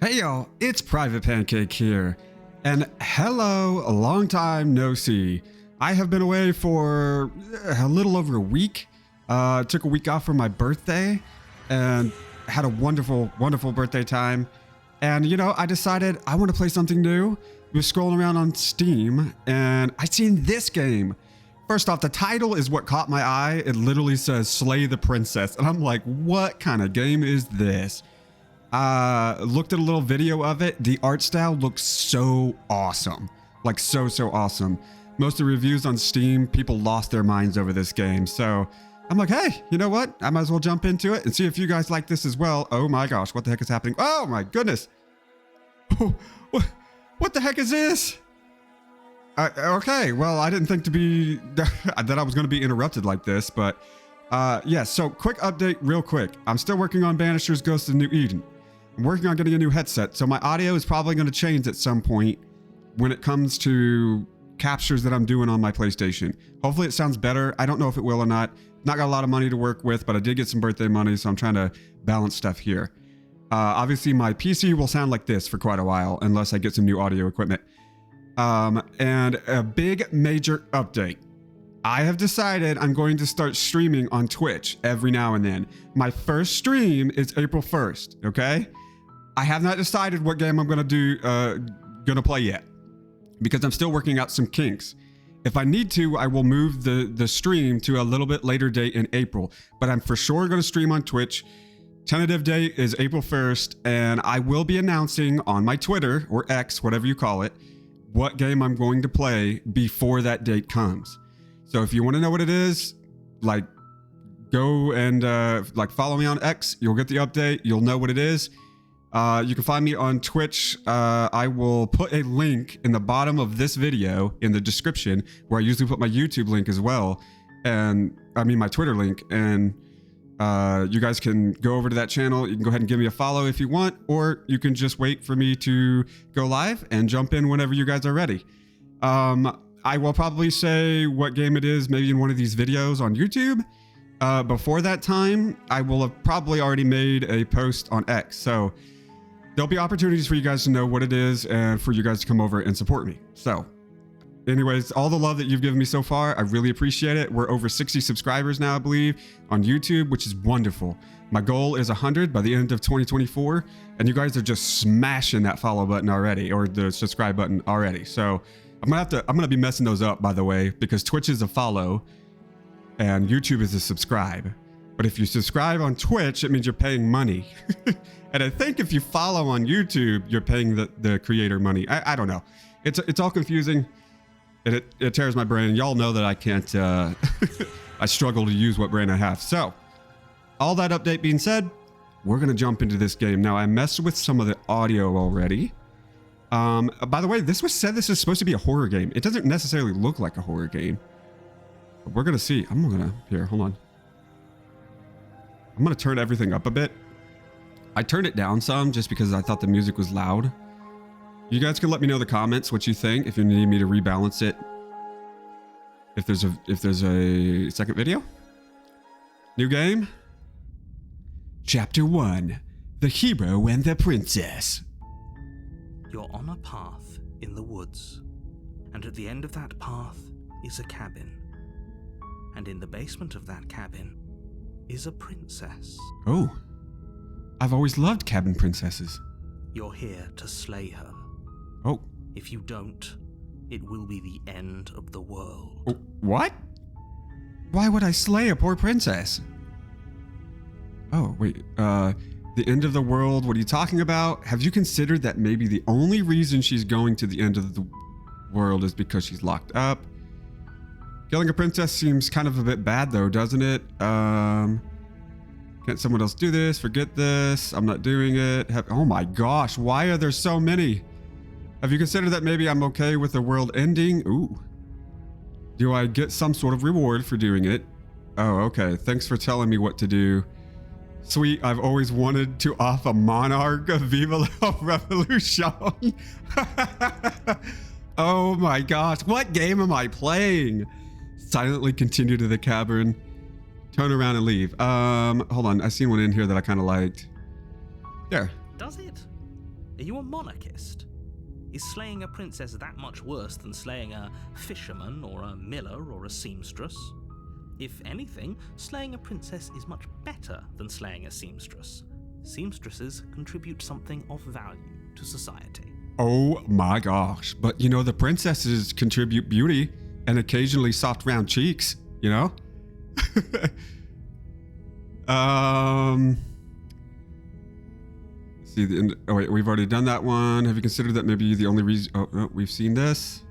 Hey y'all, it's Private Pancake here, and hello, a long time no see. I have been away for a little over a week. Took a week off for my birthday, and had a wonderful birthday time. And you know, I decided I want to play something new. I was scrolling around on Steam, and I seen this game. First off, the title is what caught my eye. It literally says Slay the Princess, and I'm like, what kind of game is this? Looked at a little video of it. The art style looks so awesome. Like so awesome. Most of the reviews on Steam, people lost their minds over this game. So I'm like, hey, you know what? I might as well jump into it and see if you guys like this as well. Oh my gosh, what the heck is happening? Oh my goodness. What the heck is this? Okay, well, I didn't think to be that I was going to be interrupted like this, but yeah, so quick update real quick. I'm still working on Banisher's Ghost of New Eden. I'm working on getting a new headset, so my audio is probably going to change at some point when it comes to captures that I'm doing on my PlayStation. Hopefully it sounds better. I don't know if it will or not. Not got a lot of money to work with, but I did get some birthday money, so I'm trying to balance stuff here. Obviously, my PC will sound like this for quite a while, unless I get some new audio equipment. And a big major update. I have decided I'm going to start streaming on Twitch every now and then. My first stream is April 1st, okay? I have not decided what game I'm going to play yet, because I'm still working out some kinks. If I need to, I will move the stream to a little bit later date in April, but I'm for sure going to stream on Twitch. Tentative date is April 1st, and I will be announcing on my Twitter, or X, whatever you call it, what game I'm going to play before that date comes. So if you want to know what it is, like, go and like follow me on X. You'll get the update. You'll know what it is. You can find me on Twitch. I will put a link in the bottom of this video in the description, where I usually put my YouTube link as well, and I mean my Twitter link. And you guys can go over to that channel. You can go ahead and give me a follow if you want, or you can just wait for me to go live and jump in whenever you guys are ready. I will probably say what game it is maybe in one of these videos on YouTube. Before that time, I will have probably already made a post on X. So there'll be opportunities for you guys to know what it is and for you guys to come over and support me. So anyways, all the love that you've given me so far, I really appreciate it. We're over 60 subscribers now, I believe, on YouTube, which is wonderful. My goal is 100 by the end of 2024, and you guys are just smashing that follow button already, or the subscribe button already. So I'm gonna be messing those up, by the way, because Twitch is a follow and YouTube is a subscribe. But if you subscribe on Twitch, it means you're paying money. And I think if you follow on YouTube, you're paying the creator money. I don't know. It's all confusing, and it tears my brain. Y'all know that I can't, I struggle to use what brain I have. So all that update being said, we're going to jump into this game. Now, I messed with some of the audio already. By the way, this was said this is supposed to be a horror game. It doesn't necessarily look like a horror game, but we're going to see. Here, hold on. I'm going to turn everything up a bit. I turned it down some just because I thought the music was loud. You guys can let me know in the comments what you think, if you need me to rebalance it. If there's a second video. New game. Chapter 1. The Hero and the Princess. You're on a path in the woods, and at the end of that path is a cabin. And in the basement of that cabin is a princess. Oh, I've always loved cabin princesses. You're here to slay her. Oh. If you don't, it will be the end of the world. Oh, what? Why would I slay a poor princess? Oh, wait, the end of the world, what are you talking about? Have you considered that maybe the only reason she's going to the end of the world is because she's locked up? Killing a princess seems kind of a bit bad though, doesn't it? Can't someone else do this? Forget this. I'm not doing it. Oh my gosh, why are there so many? Have you considered that maybe I'm okay with the world ending? Ooh. Do I get some sort of reward for doing it? Oh, okay. Thanks for telling me what to do. Sweet, I've always wanted to off a monarch of Viva la Revolution. Oh my gosh, what game am I playing? Silently continue to the cavern. Turn around and leave. Hold on, I seen one in here that I kind of liked. There. Does it? Are you a monarchist? Is slaying a princess that much worse than slaying a fisherman or a miller or a seamstress? If anything, slaying a princess is much better than slaying a seamstress. Seamstresses contribute something of value to society. Oh my gosh. But you know, the princesses contribute beauty and occasionally soft round cheeks, you know? See oh wait, we've already done that one. Have you considered that maybe the only reason? Oh no, we've seen this.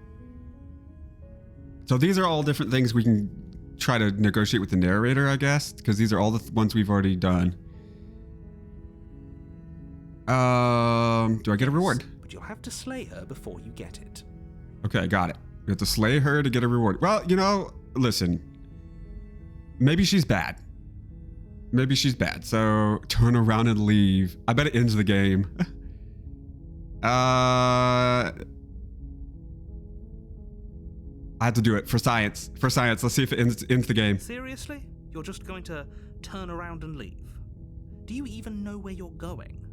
So these are all different things we can try to negotiate with the narrator, I guess, because these are all the ones we've already done. Do I get a reward? But you'll have to slay her before you get it. Okay, got it. You have to slay her to get a reward. Well, you know, listen. Maybe she's bad. Maybe she's bad. So turn around and leave. I bet it ends the game. I have to do it for science. For science. Let's see if it ends the game. Seriously? You're just going to turn around and leave? Do you even know where you're going?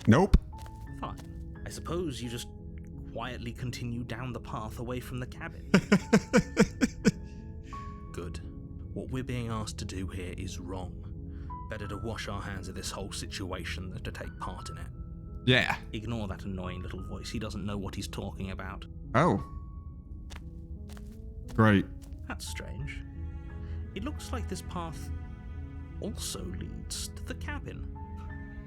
Nope. Fine. I suppose you just quietly continue down the path away from the cabin. Good. What we're being asked to do here is wrong. Better to wash our hands of this whole situation than to take part in it. Yeah. Ignore that annoying little voice. He doesn't know what he's talking about. Oh. Great. That's strange. It looks like this path also leads to the cabin.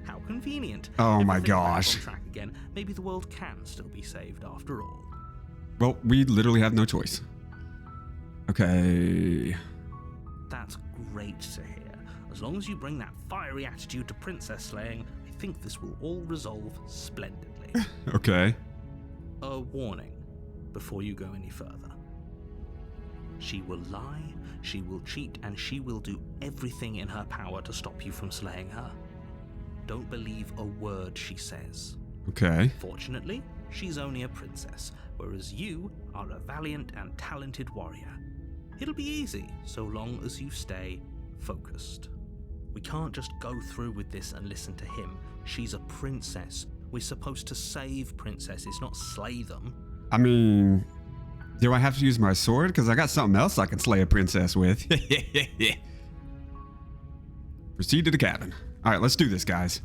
How convenient. Oh my Everything's back gosh. on track again. Maybe the world can still be saved after all. Well, we literally have no choice. Okay. That's great to hear. As long as you bring that fiery attitude to princess slaying, I think this will all resolve splendidly. Okay. A warning before you go any further. She will lie, she will cheat, and she will do everything in her power to stop you from slaying her. Don't believe a word she says. Okay. Fortunately, she's only a princess, whereas you are a valiant and talented warrior. It'll be easy, so long as you stay focused. We can't just go through with this and listen to him. She's a princess. We're supposed to save princesses, not slay them. I mean, do I have to use my sword? Because I got something else I can slay a princess with. Proceed to the cabin. All right, let's do this, guys.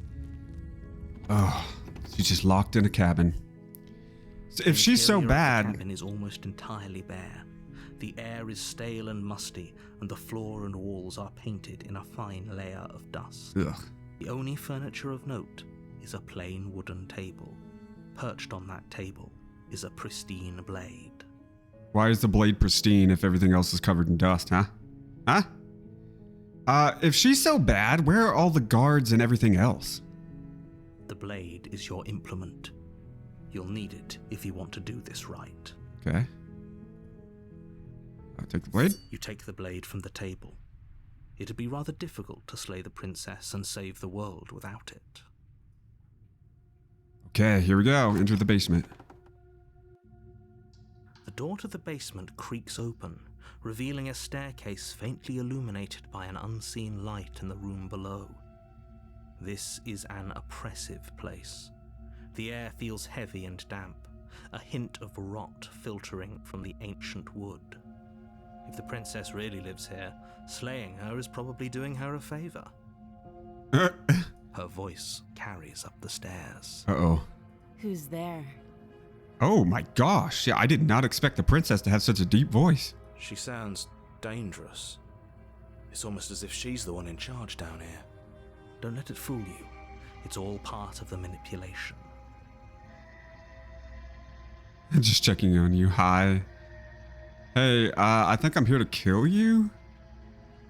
Oh, she's just locked in a cabin. So if she's so bad... The cabin is almost entirely bare. The air is stale and musty, and the floor and walls are painted in a fine layer of dust. Ugh. The only furniture of note is a plain wooden table. Perched on that table is a pristine blade. Why is the blade pristine if everything else is covered in dust, huh? Huh? If she's so bad, where are all the guards and everything else? The blade is your implement. You'll need it if you want to do this right. Okay. I'll take the blade. You take the blade from the table. It'd be rather difficult to slay the princess and save the world without it. Okay, here we go. Enter the basement. The door to the basement creaks open, revealing a staircase faintly illuminated by an unseen light in the room below. This is an oppressive place. The air feels heavy and damp, a hint of rot filtering from the ancient wood. If the princess really lives here, slaying her is probably doing her a favor. Her voice carries up the stairs. Uh-oh. Who's there? Oh my gosh. Yeah, I did not expect the princess to have such a deep voice. She sounds dangerous. It's almost as if she's the one in charge down here. Don't let it fool you. It's all part of the manipulation. Just checking on you. Hi. Hey, I think I'm here to kill you. You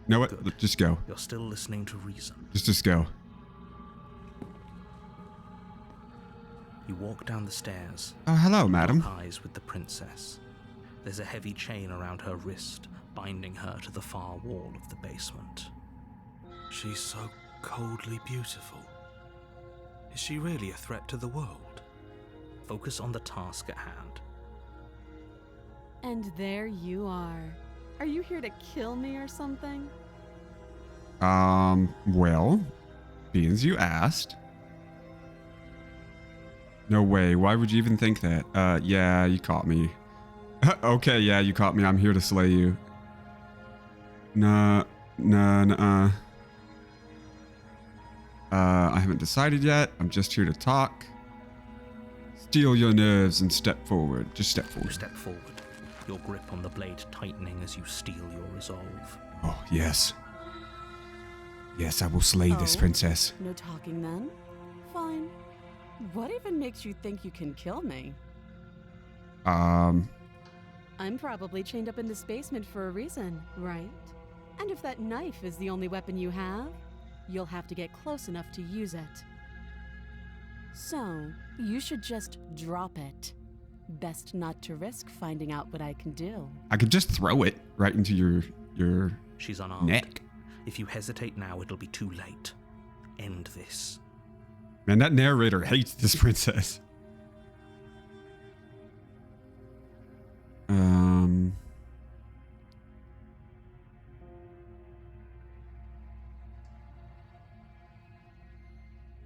know what? Good. Just go. You're still listening to reason. Just go. You walk down the stairs. Oh, hello, madam. Lock eyes with the princess. There's a heavy chain around her wrist, binding her to the far wall of the basement. She's so coldly beautiful. Is she really a threat to the world? Focus on the task at hand. And there you are. Are you here to kill me or something? Well, being as you asked. No way. Why would you even think that? Yeah, you caught me. Okay, yeah, you caught me. I'm here to slay you. Nah. I haven't decided yet. I'm just here to talk. Steel your nerves and step forward. Just step You forward. step forward, your grip on the blade tightening as you steel your resolve. Oh, yes. Yes, I will slay this Oh. princess. No talking then? Fine. What even makes you think you can kill me? I'm probably chained up in this basement for a reason, right? And if that knife is the only weapon you have, you'll have to get close enough to use it. So, you should just drop it. Best not to risk finding out what I can do. I could just throw it right into your She's unarmed. neck. If you hesitate now, it'll be too late. End this. Man, that narrator hates this princess.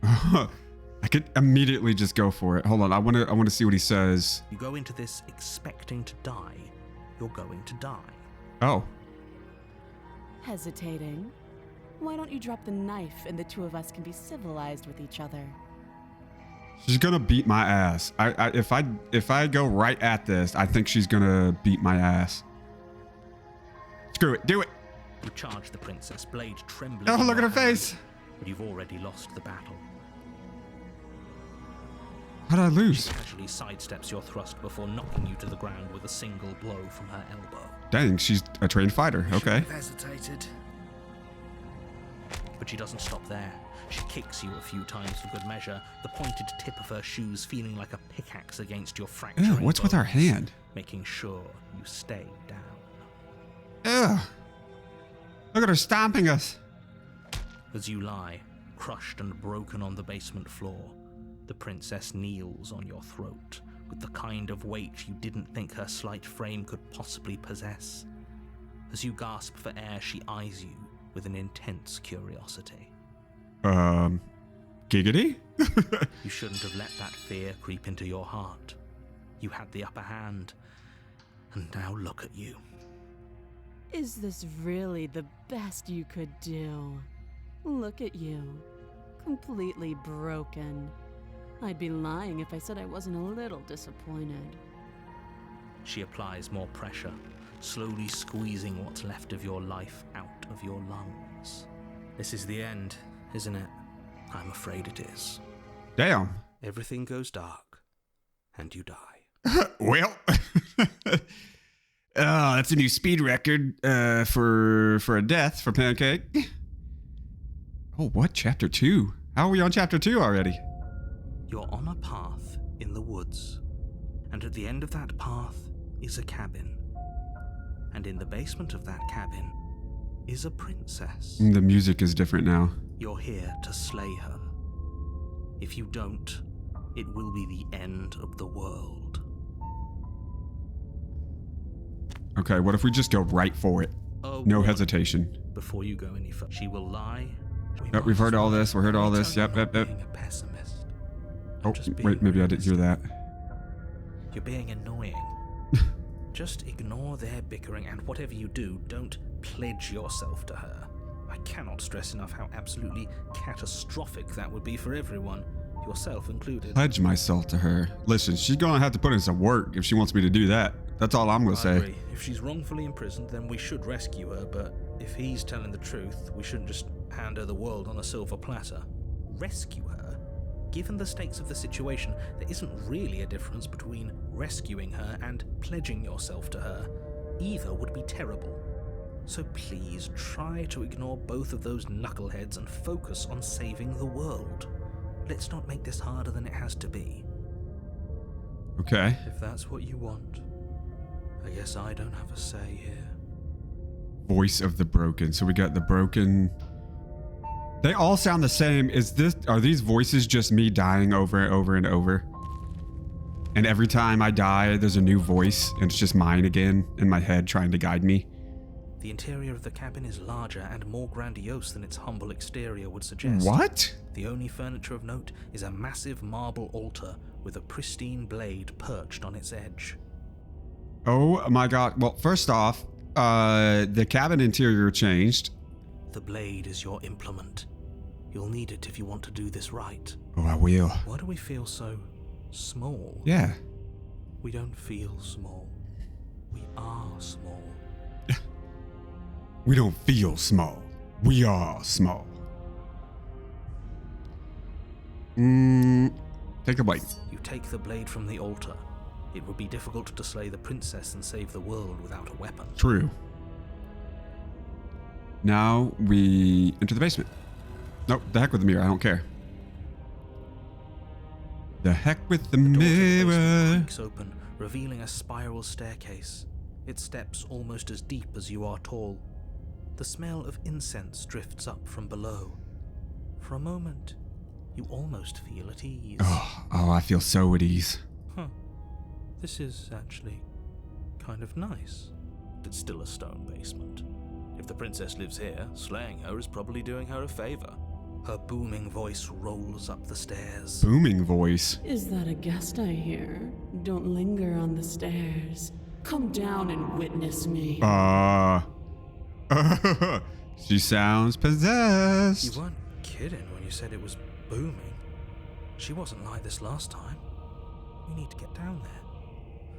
I could immediately just go for it. Hold on, I want to see what he says. You go into this expecting to die, you're going to die. Oh, Hesitating? Why don't you drop the knife and the two of us can be civilized with each other? she's gonna beat my ass. If I go right at this, I think she's gonna beat my ass. Screw it, do it. You charge the princess, blade trembling. Oh, in look at your her hand, face. But you've already lost the battle. How did I lose? Casually sidesteps your thrust before knocking you to the ground with a single blow from her elbow. Dang, she's a trained fighter. Okay. Should've hesitated. But she doesn't stop there. She kicks you a few times for good measure, the pointed tip of her shoes feeling like a pickaxe against your fracturing Ew, what's with her bones, hand? making sure you stay down. Ugh. Look at her stomping us. As you lie, crushed and broken on the basement floor, the princess kneels on your throat with the kind of weight you didn't think her slight frame could possibly possess. As you gasp for air, she eyes you with an intense curiosity. Giggity? You shouldn't have let that fear creep into your heart. You had the upper hand, and now look at you. Is this really the best you could do? Look at you. Completely broken. I'd be lying if I said I wasn't a little disappointed. She applies more pressure, slowly squeezing what's left of your life out of your lungs. This is the end, isn't it? I'm afraid it is. Damn. Everything goes dark, and you die. Well, oh, that's a new speed record for a death for Pancake. Oh, what? Chapter 2? How are we on chapter 2 already? You're on a path in the woods, and at the end of that path is a cabin. And in the basement of that cabin is a princess. The music is different now. You're here to slay her. If you don't, it will be the end of the world. Okay, what if we just go right for it? No warning. hesitation. Before you go any further, she will lie. Yep, we've heard all this. We heard all Let me this. tell Yep, you, yep, I'm yep. not being a pessimist. I'm Oh, just being wait, maybe I didn't hear realistic. that. You're being annoying. Just ignore their bickering, and whatever you do, don't pledge yourself to her. I cannot stress enough how absolutely catastrophic that would be for everyone, yourself included. Pledge myself to her. Listen, she's gonna have to put in some work if she wants me to do that. That's all I'm gonna I say. agree. If she's wrongfully imprisoned, then we should rescue her, but if he's telling the truth, we shouldn't just hand her the world on a silver platter. Rescue her? Given the stakes of the situation, there isn't really a difference between rescuing her and pledging yourself to her. Either would be terrible. So please try to ignore both of those knuckleheads and focus on saving the world. Let's not make this harder than it has to be. Okay. If that's what you want, I guess I don't have a say here. Voice of the broken. So we got the broken. They all sound the same. Are these voices just me dying over and over and over? And every time I die, there's a new voice, and it's just mine again in my head trying to guide me. The interior of the cabin is larger and more grandiose than its humble exterior would suggest. What? The only furniture of note is a massive marble altar with a pristine blade perched on its edge. Oh my god. Well, first off, the cabin interior changed. The blade is your implement. You'll need it if you want to do this right. Oh, I will. Why do we feel so small? Yeah. We don't feel small. We are small. We don't feel small. We are small. Take a bite. You take the blade from the altar. It would be difficult to slay the princess and save the world without a weapon. True. Now we enter the basement. Nope, the heck with the mirror. I don't care. The heck with the The door to the mirror. basement creaks open, revealing a spiral staircase. Its steps almost as deep as you are tall. The smell of incense drifts up from below. For a moment, you almost feel at ease. Oh, I feel so at ease. Huh. This is actually kind of nice. It's still a stone basement. If the princess lives here, slaying her is probably doing her a favor. Her booming voice rolls up the stairs. Booming voice. Is that a guest I hear? Don't linger on the stairs. Come down and witness me. She sounds possessed. You weren't kidding when you said it was booming. She wasn't like this last time. We need to get down there.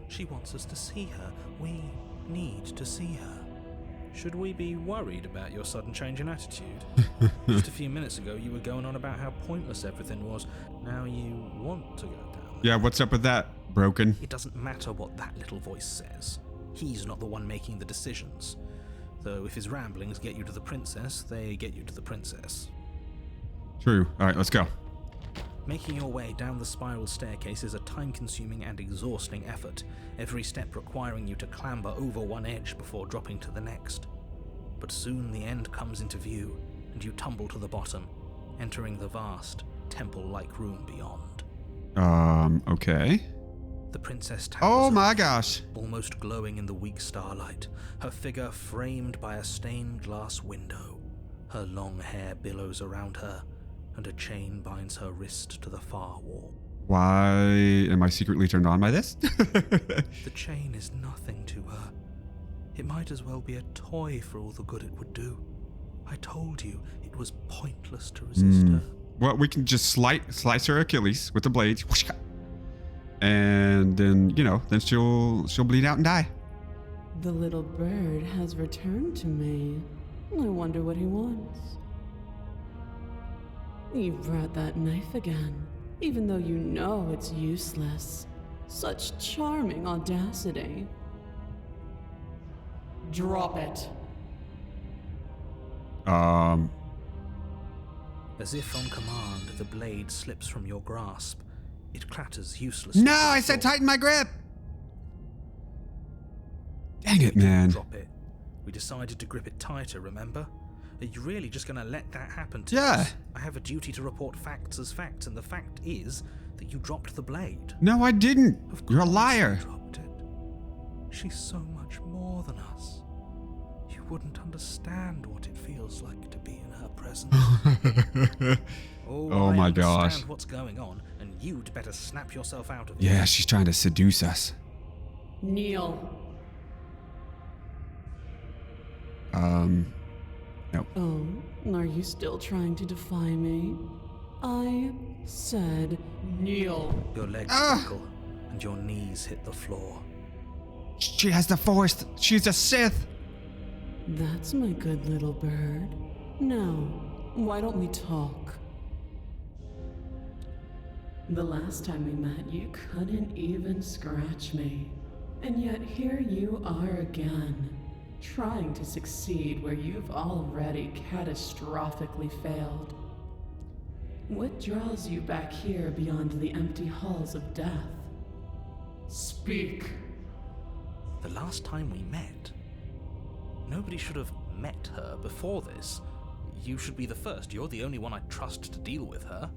She wants us to see her. We need to see her. Should we be worried about your sudden change in attitude? Just a few minutes ago, you were going on about how pointless everything was. Now you want to go down there. Yeah, what's up with that, Broken? It doesn't matter what that little voice says. He's not the one making the decisions. Though if his ramblings get you to the princess, they get you to the princess. True. All right, let's go. Making your way down the spiral staircase is a time-consuming and exhausting effort, every step requiring you to clamber over one edge before dropping to the next. But soon the end comes into view, and you tumble to the bottom, entering the vast, temple-like room beyond. Okay. The princess towers Oh over my you, gosh. almost glowing in the weak starlight, her figure framed by a stained glass window. Her long hair billows around her, and a chain binds her wrist to the far wall. Why am I secretly turned on by this? The chain is nothing to her. It might as well be a toy for all the good it would do. I told you it was pointless to resist her. Well, we can just slice her Achilles with the blades. And then, then she'll bleed out and die. The little bird has returned to me. I wonder what he wants. You brought that knife again, even though you know it's useless. Such charming audacity. Drop it. As if on command, the blade slips from your grasp. It clatters uselessly. No, to the I said floor. tighten my grip. Dang it, You didn't man. Drop it. We decided to grip it tighter, remember? Are you really just going to let that happen to Yeah. us? I have a duty to report facts as facts, and the fact is that you dropped the blade. No, I didn't. Of You're a course liar. you dropped it. She's so much more than us. You wouldn't understand what it feels like to be in her presence. Oh I my understand gosh. what's going on, and you'd better snap yourself out of it. Yeah, she's trying to seduce us. Kneel. Nope. Oh, are you still trying to defy me? I said kneel. Your legs Ah! buckle, and your knees hit the floor. She has the Force. She's a Sith. That's my good little bird. Now, why don't we talk? The last time we met, you couldn't even scratch me. And yet here you are again, trying to succeed where you've already catastrophically failed. What draws you back here beyond the empty halls of death? Speak. The last time we met, nobody should have met her before this. You should be the first. You're the only one I trust to deal with her.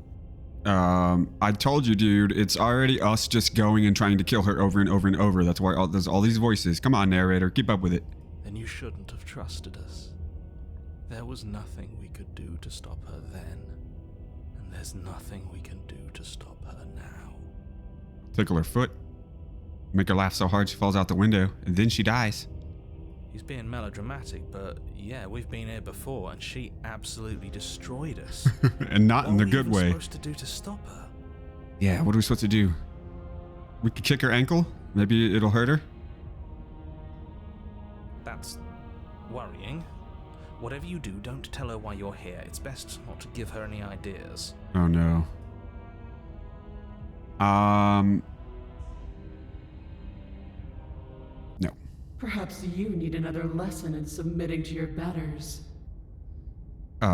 I told you, dude, it's already us just going and trying to kill her over and over and over. That's why there's all these voices. Come on, narrator, keep up with it. Then you shouldn't have trusted us. There was nothing we could do to stop her then, and there's nothing we can do to stop her now. Tickle her foot. Make her laugh so hard she falls out the window, and then she dies. He's being melodramatic, but yeah, we've been here before, and she absolutely destroyed us. And not in the What good were we way. supposed to do to stop her? Yeah, what are we supposed to do? We could kick her ankle. Maybe it'll hurt her. That's worrying. Whatever you do, don't tell her why you're here. It's best not to give her any ideas. Oh no. No. Perhaps you need another lesson in submitting to your betters. Pick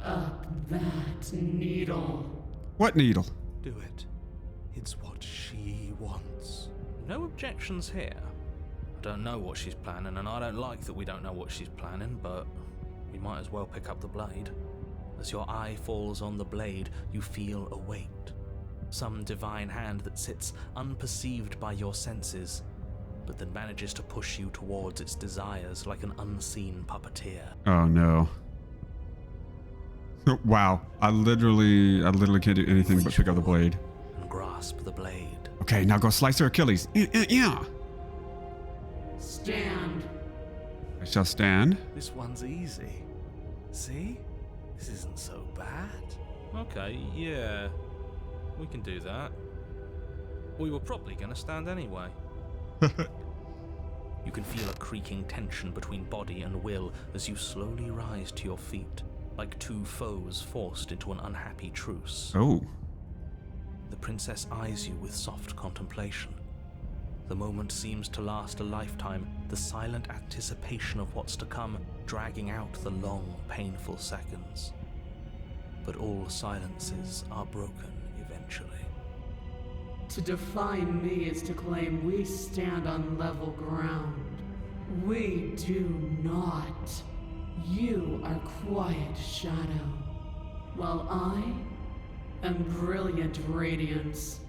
up that needle. What needle? Do it. It's what she wants. No objections here. I don't know what she's planning, and I don't like that we don't know what she's planning, but we might as well pick up the blade. As your eye falls on the blade, you feel a weight. Some divine hand that sits unperceived by your senses, but that manages to push you towards its desires like an unseen puppeteer. Oh no. Wow. I literally can't do anything but pick up the blade. And grasp the blade. Okay, now go slice her Achilles. Yeah. Stand. I shall stand. This one's easy. See? This isn't so bad. Okay, yeah. We can do that. We were probably going to stand anyway. You can feel a creaking tension between body and will as you slowly rise to your feet, like two foes forced into an unhappy truce. Oh. The princess eyes you with soft contemplation. The moment seems to last a lifetime, the silent anticipation of what's to come dragging out the long, painful seconds. But all silences are broken eventually. To define me is to claim we stand on level ground. We do not. You are quiet shadow, while I am brilliant radiance.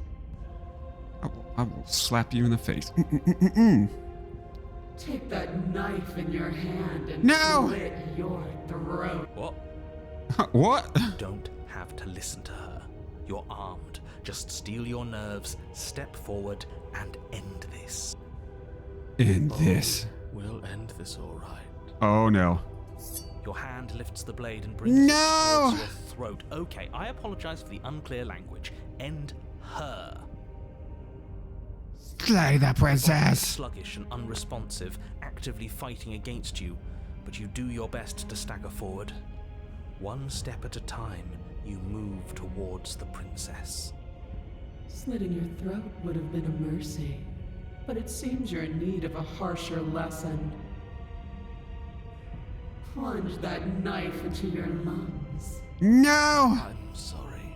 I will slap you in the face. Take that knife in your hand and No! slit your throat. What? What? You don't have to listen to her. You're armed. Just steel your nerves, step forward, and end this. In this. We'll end this all right. Oh no. Your hand lifts the blade and brings No! it towards your throat. Okay, I apologize for the unclear language. End her. Slay the princess. Sluggish and unresponsive, actively fighting against you, but you do your best to stagger forward. One step at a time, you move towards the princess. Slitting your throat would have been a mercy, but it seems you're in need of a harsher lesson. Plunge that knife into your lungs. No! I'm sorry.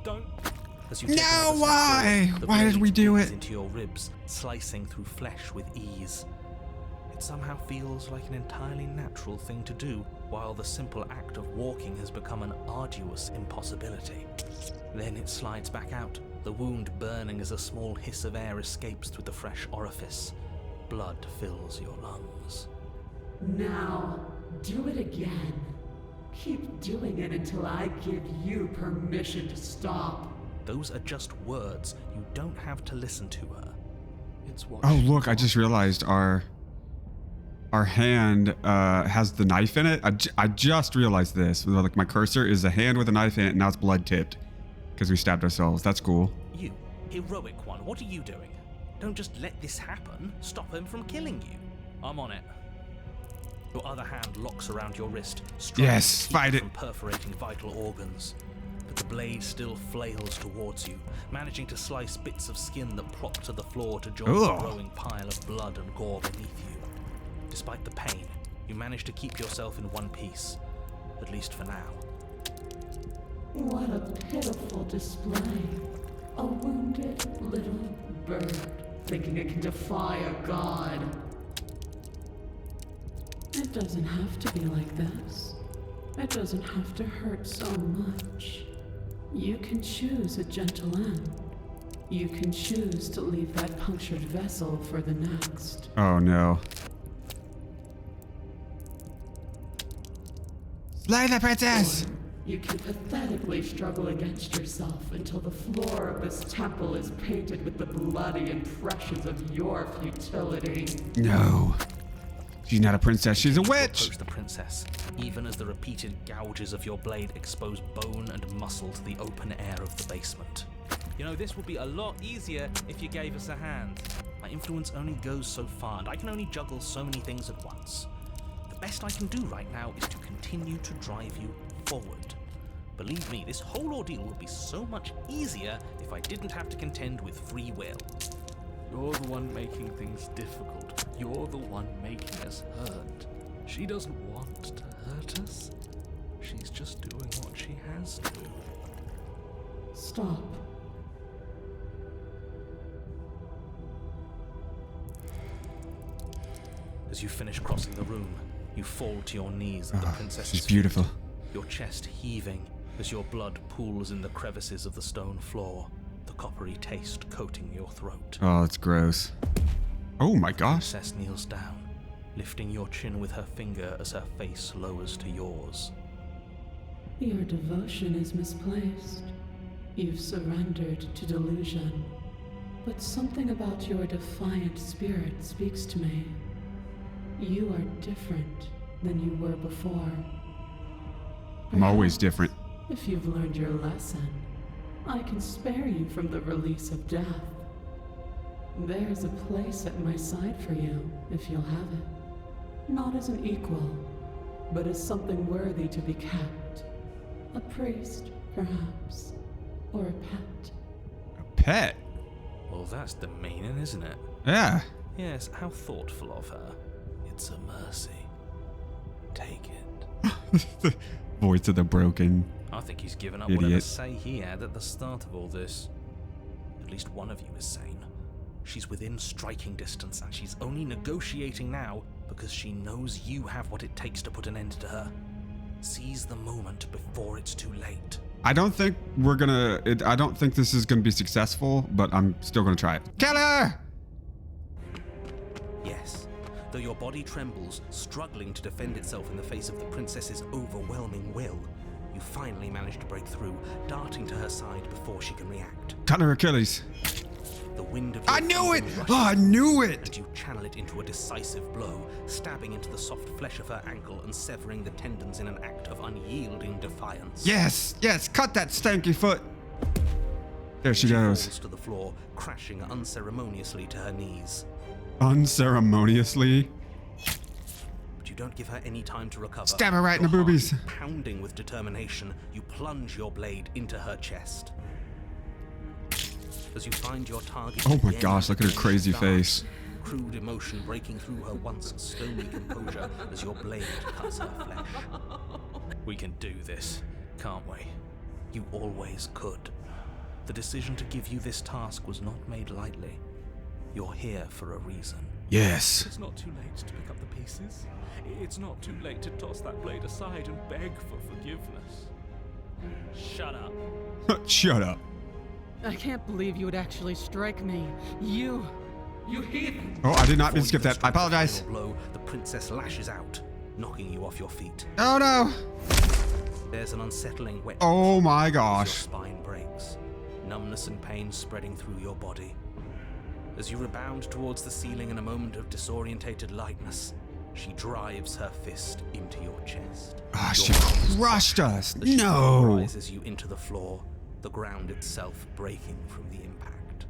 Don't. As you take No, another step why? forward, the Why did blade we do digs it? into your ribs, slicing through flesh with ease. It somehow feels like an entirely natural thing to do, while the simple act of walking has become an arduous impossibility. Then it slides back out, the wound burning as a small hiss of air escapes through the fresh orifice. Blood fills your lungs. Now, do it again. Keep doing it until I give you permission to stop. Those are just words. You don't have to listen to her. It's what Oh she look, I just realized our hand has the knife in it. I just realized this. Like my cursor is a hand with a knife in it, and now it's blood tipped because we stabbed ourselves. That's cool. You, heroic one, what are you doing? Don't just let this happen. Stop him from killing you. I'm on it. Your other hand locks around your wrist, struggling Yes, to keep fight you it. from perforating vital organs. But the blade still flails towards you, managing to slice bits of skin that plop to the floor to join the Ugh. growing pile of blood and gore beneath you. Despite the pain, you manage to keep yourself in one piece, at least for now. What a pitiful display. A wounded little bird thinking it can defy a god. It doesn't have to be like this. It doesn't have to hurt so much. You can choose a gentle end. You can choose to leave that punctured vessel for the next. Oh no. Slay the princess! You can pathetically struggle against yourself until the floor of this temple is painted with the bloody impressions of your futility. No. She's not a princess, she's a witch! Approach the princess, even as the repeated gouges of your blade expose bone and muscle to the open air of the basement. You know, this would be a lot easier if you gave us a hand. My influence only goes so far, and I can only juggle so many things at once. The best I can do right now is to continue to drive you forward. Believe me, this whole ordeal would be so much easier if I didn't have to contend with free will. You're the one making things difficult. You're the one making us hurt. She doesn't want to hurt us. She's just doing what she has to. Stop. As you finish crossing the room, you fall to your knees at the princess's She's feet, beautiful. your chest heaving as your blood pools in the crevices of the stone floor, the coppery taste coating your throat. Oh, it's gross. Oh my The gosh. princess kneels down, lifting your chin with her finger as her face lowers to yours. Your devotion is misplaced. You've surrendered to delusion. But something about your defiant spirit speaks to me. You are different than you were before. I'm always different. If you've learned your lesson, I can spare you from the release of death. There's a place at my side for you, if you'll have it. Not as an equal, but as something worthy to be kept. A priest, perhaps, or a pet. A pet? Well, that's the meaning, isn't it? Yeah. Yes, how thoughtful of her. It's a mercy. Take it. Voice of the broken. I think he's given up Idiot. whatever say he had at the start of all this. At least one of you is sane. She's within striking distance, and she's only negotiating now because she knows you have what it takes to put an end to her. Seize the moment before it's too late. I don't think we're gonna. I don't think this is gonna be successful, but I'm still gonna try it. Kill her! Yes. Though your body trembles, struggling to defend itself in the face of the princess's overwhelming will, you finally manage to break through, darting to her side before she can react. Cut her Achilles. The wind of I your knew it! freedom Oh, I rushes knew and it! you channel it into a decisive blow, stabbing into the soft flesh of her ankle and severing the tendons in an act of unyielding defiance. Yes, yes, cut that stanky foot. There she She goes. falls to the floor, crashing unceremoniously to her knees. Unceremoniously. But you don't give her any time to recover. Stab her right in the Your heart boobies. Pounding with determination, you plunge your blade into her chest. As you find your target Oh my again, gosh, look at her she crazy starts, face. Crude emotion breaking through her once stony composure as your blade cuts her flesh. We can do this, can't we? You always could. The decision to give you this task was not made lightly. You're here for a reason. Yes. It's not too late to pick up the pieces. It's not too late to toss that blade aside and beg for forgiveness. Shut up. Shut up. I can't believe you would actually strike me. You heathen! Oh, I did not mean Before to skip you that. I can strike the apologize. final blow, the princess lashes out, knocking you off your feet. Oh no. There's an unsettling wet Oh my as your gosh. spine breaks, numbness and pain spreading through your body. As you rebound towards the ceiling in a moment of disorientated lightness, she drives her fist into your chest. Ah, Your she arms crushed us. The shiver No. rises you into the floor, the ground itself breaking from the impact.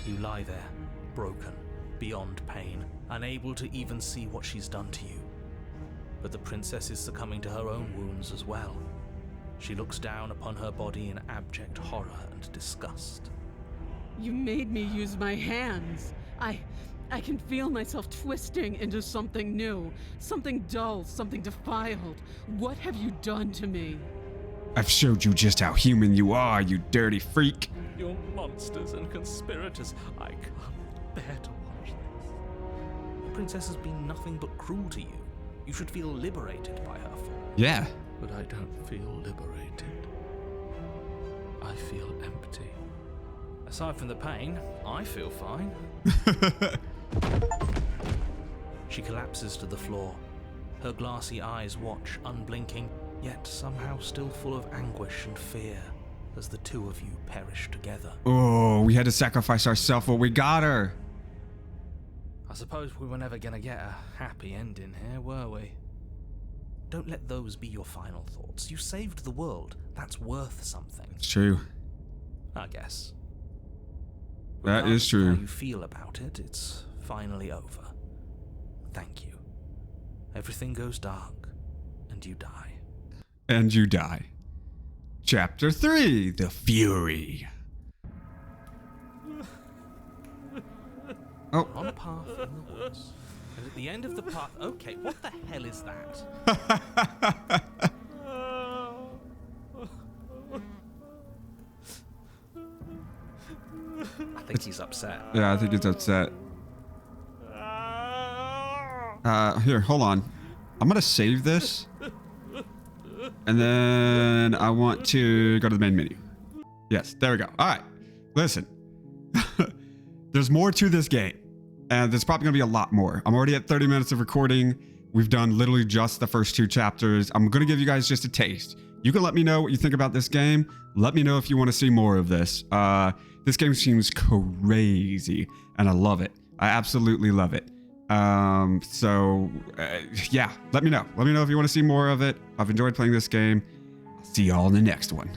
You lie there, broken, beyond pain, unable to even see what she's done to you. But the princess is succumbing to her own wounds as well. She looks down upon her body in abject horror and disgust. You made me use my hands. I can feel myself twisting into something new, something dull, something defiled. What have you done to me? I've showed you just how human you are, you dirty freak. You're monsters and conspirators. I can't bear to watch this. The princess has been nothing but cruel to you. You should feel liberated by her fall. Yeah. But I don't feel liberated. I feel empty. Aside from the pain, I feel fine. She collapses to the floor. Her glassy eyes watch, unblinking, yet somehow still full of anguish and fear, as the two of you perish together. Oh, we had to sacrifice ourselves, but we got her. I suppose we were never gonna get a happy ending here, were we? Don't let those be your final thoughts. You saved the world. That's worth something, It's true. I guess. That is Regardless of true. how you feel about it, it's finally over. Thank you. Everything goes dark, and you die. And you die. Chapter 3, The Fury. Oh, On a path in the woods. And at the end of the path... Okay, what the hell is that? I think he's upset. yeah, I think it's upset. Here, hold on. I'm gonna save this. And then I want to go to the main menu. Yes, there we go. All right, listen. There's more to this game. And there's probably gonna be a lot more. I'm already at 30 minutes of recording. We've done literally just the first 2 chapters. I'm gonna give you guys just a taste. You can let me know what you think about this game. Let me know if you want to see more of this. This game seems crazy, and I love it. I absolutely love it. Yeah, let me know. Let me know if you want to see more of it. I've enjoyed playing this game. I'll see y'all in the next one.